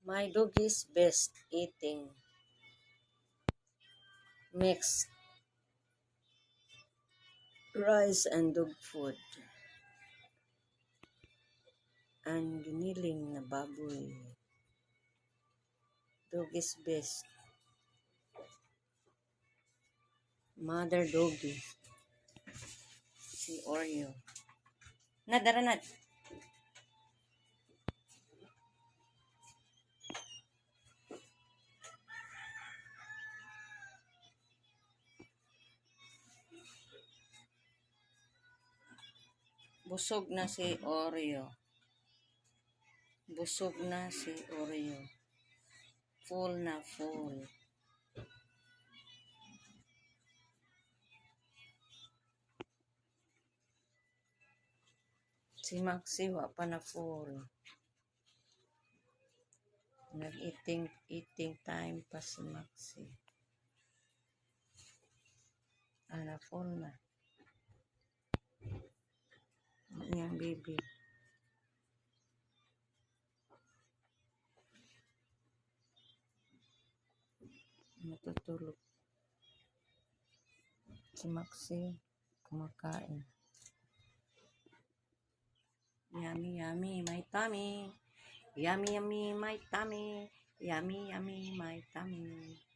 My dog is best eating mixed rice and dog food and giniling na baboy. Dog is best. Mother doggy. Si Oreo. Nadaranat. Busog na si Oreo. Busog na si Oreo. Full na full. Si Maxi wa pa na full. Nag-eating time pa si Maxi. Na full na. Ayan, baby. Natutulog. Si Maxi kumakain. Yummy, yummy, my tummy. Yummy, yummy, my tummy. Yummy, yummy, my tummy.